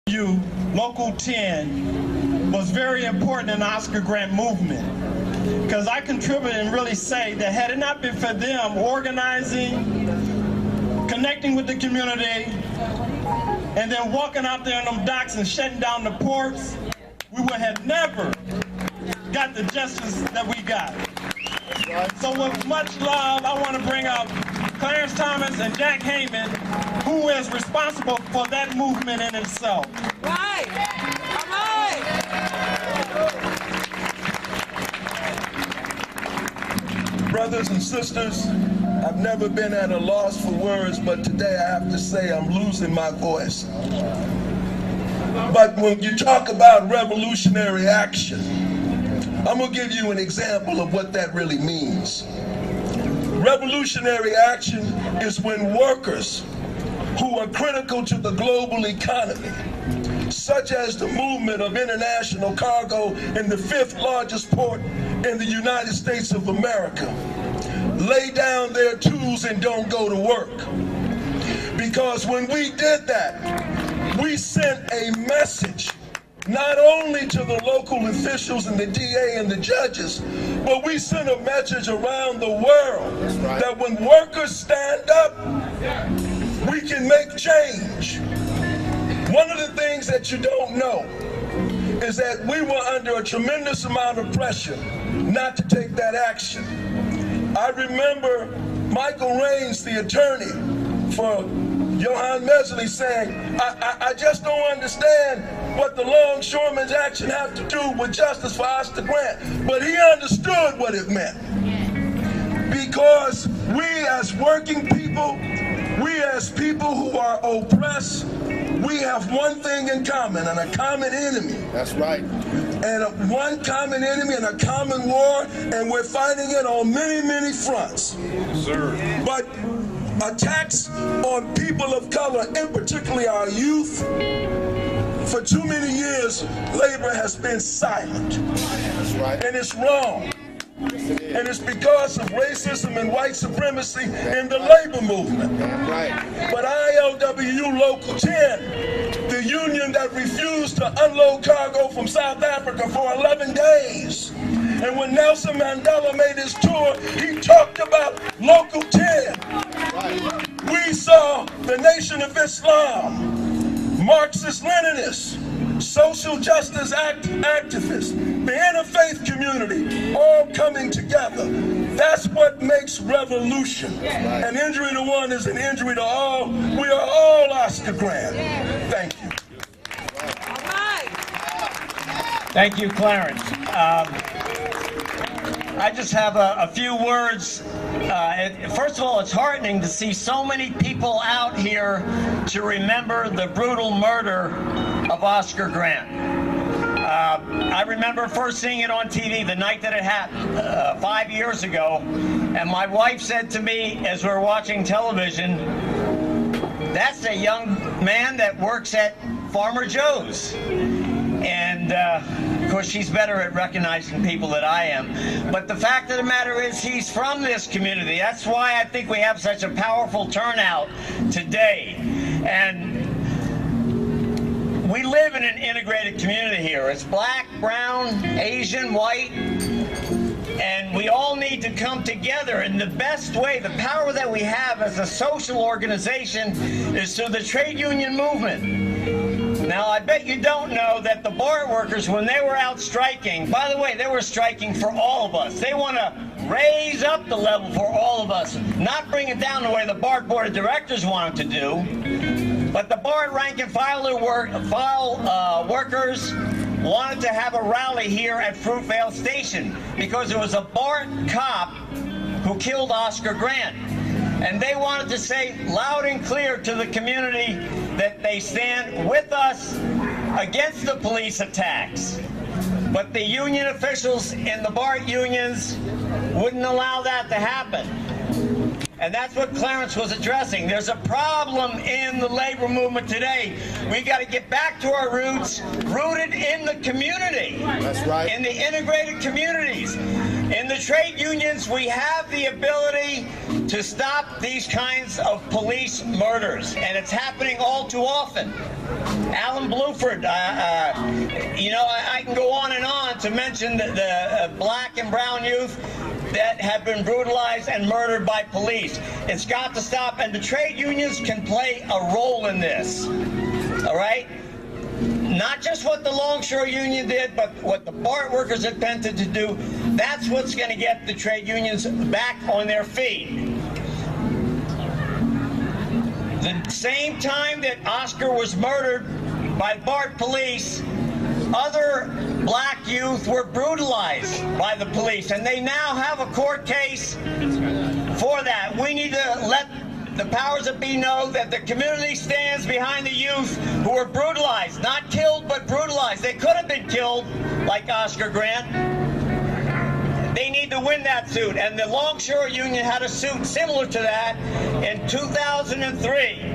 You, Local 10, was very important in the Oscar Grant movement. Because I contribute and really say that had it not been for them organizing, connecting with the community, and then walking out there on them docks and shutting down the ports, we would have never got the justice that we got. So with much love, I want to bring up Clarence Thomas and Jack Heyman, who is responsible for that movement in itself. Right! All right! Brothers and sisters, I've never been at a loss for words, but today I have to say I'm losing my voice. But when you talk about revolutionary action, I'm going to give you an example of what that really means. Revolutionary action is when workers who are critical to the global economy, such as the movement of international cargo in the 5th largest port in the United States of America, lay down their tools and don't go to work. Because when we did that, we sent a message not only to the local officials and the DA and the judges, but we sent a message around the world that when workers stand up, we can make change. One of the things that you don't know is that we were under a tremendous amount of pressure not to take that action. I remember Michael Raines, the attorney for Johann Mesley, saying, I just don't understand what the Longshoremen's action have to do with justice for Oscar Grant. But he understood what it meant. Because we as working people, we as people who are oppressed, we have one thing in common, and a common enemy. That's right. And one common enemy and a common war, and we're fighting it on many, many fronts. Yes, sir. But attacks on people of color, and particularly our youth, for too many years, labor has been silent. That's right. And it's wrong. And it's because of racism and white supremacy in the labor movement. Right. But ILWU Local 10, the union that refused to unload cargo from South Africa for 11 days. And when Nelson Mandela made his tour, he talked about Local 10. Right. We saw the Nation of Islam, Marxist-Leninists, social justice activists, the interfaith community, all coming together. That's what makes revolution. An injury to one is an injury to all. We are all Oscar Grant. Thank you. All right! Thank you, Clarence. I just have a few words. First of all, it's heartening to see so many people out here to remember the brutal murder of Oscar Grant. I remember first seeing it on TV the night that it happened, 5 years ago, and my wife said to me as we were watching television, "That's a young man that works at Farmer Joe's." And of course, she's better at recognizing people than I am. But the fact of the matter is, he's from this community. That's why I think we have such a powerful turnout today. And we live in an integrated community here. It's black, brown, Asian, white, and we all need to come together. And the best way, the power that we have as a social organization is through the trade union movement. Now, I bet you don't know that the BART workers, when they were out striking, by the way, they were striking for all of us. They want to raise up the level for all of us, not bring it down the way the BART Board of Directors wanted to do. But the BART rank and file workers wanted to have a rally here at Fruitvale Station because there was a BART cop who killed Oscar Grant. And they wanted to say loud and clear to the community that they stand with us against the police attacks. But the union officials in the BART unions wouldn't allow that to happen. And that's what Clarence was addressing. There's a problem in the labor movement today. We got to get back to our roots, rooted in the community. That's right. In the integrated communities. In the trade unions, we have the ability to stop these kinds of police murders, and it's happening all too often. Alan Bluford, I can go on and on to mention the black and brown youth that have been brutalized and murdered by police. It's got to stop, and the trade unions can play a role in this, all right? Not just what the Longshore Union did, but what the BART workers attempted to do. That's what's going to get the trade unions back on their feet. The same time that Oscar was murdered by BART police, other black youth were brutalized by the police, and they now have a court case for that. We need to let the powers that be know that the community stands behind the youth who were brutalized, not killed, but brutalized. They could have been killed like Oscar Grant. They need to win that suit, and the Longshore Union had a suit similar to that in 2003.